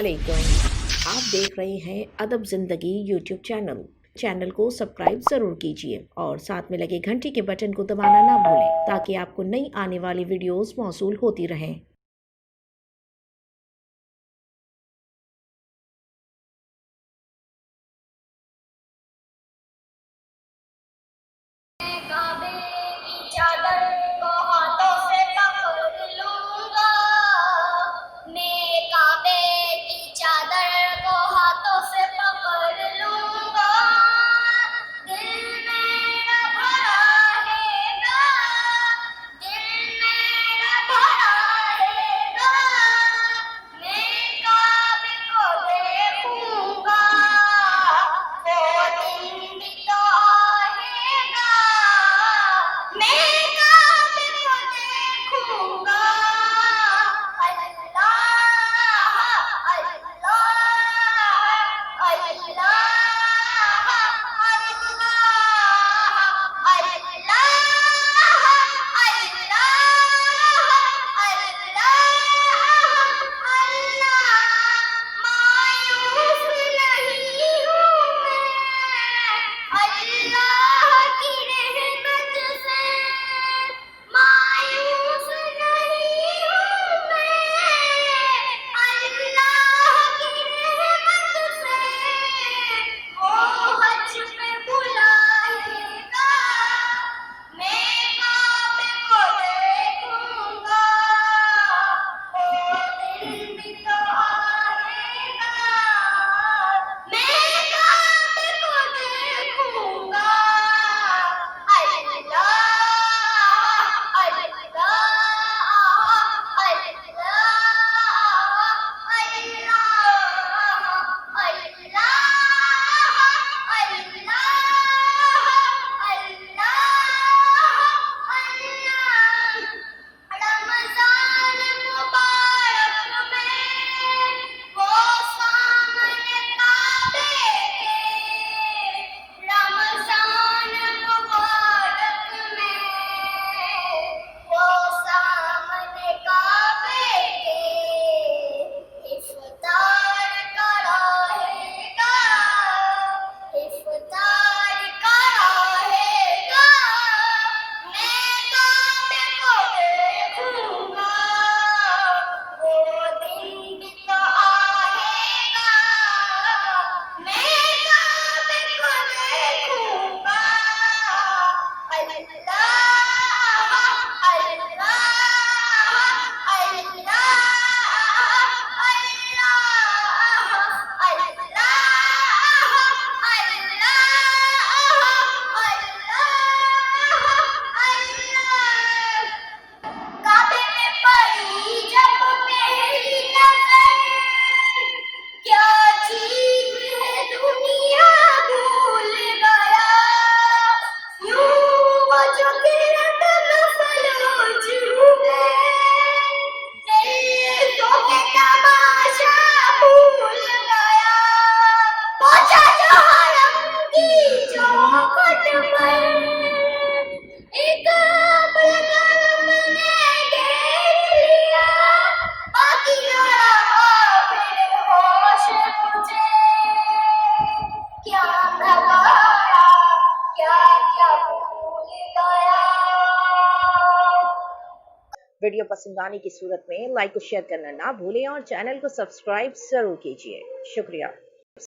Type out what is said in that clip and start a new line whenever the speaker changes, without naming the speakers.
वालेकुम। आप देख रहे हैं अदब ज़िंदगी यूट्यूब चैनल को सब्सक्राइब ज़रूर कीजिए और साथ में लगे घंटी के बटन को दबाना ना भूलें ताकि आपको नई आने वाली वीडियोस मौसूल होती रहें।
काबे की चादर को हाथों से पकड़ लूंगा, मैं काबे की चादर को हाथों से पकड़ लूंगा। दिल मेरा भरा रहेगा, दिल मेरा भरा रहेगा, मैं काबे को देखूंगा, वो दिन भी तो आएगा, मैं काबे को देखूंगा। अल्लाह अल्लाह अल्लाह मायूस नहीं हूँ मैं, अल्लाह की रहमत से मायूस नहीं हूँ मैं, अल्लाह की रहमत से वो हज पे बुलाएगा, मैं काबे को देखूंगा, वो दिन भी तो आएगा, मैं काबे को देखूंगा। अल्लाह अल्लाह रमज़ान मुबारक में वो सामने काबे के, रमज़ान मुबारक में वो सामने काबे के, इफ्तार कराएगा, इफ्तार कराएगा, मैं काबे को देखूंगा, वो दिन भी तो आएगा, मैं काबे को देखूंगा। अल्लाह अल्लाह काबे में पड़ी जब पहली नजर, क्या चीज है दुनिया भूल गया, यूं वो जो किरत मफलोज हुए, ज़ौक़-ए-तमाशा भूल गया, पहुंचा जो हरम की चौखट पर, एक अब्र-ए-करम ने घेर लिया, बाकी न रहा फिर होश मुझे, क्या घबराया क्या क्या भूल गया।
वीडियो पसंद आने की सूरत में लाइक और शेयर करना ना भूलें और चैनल को सब्सक्राइब ज़रूर कीजिए। शुक्रिया।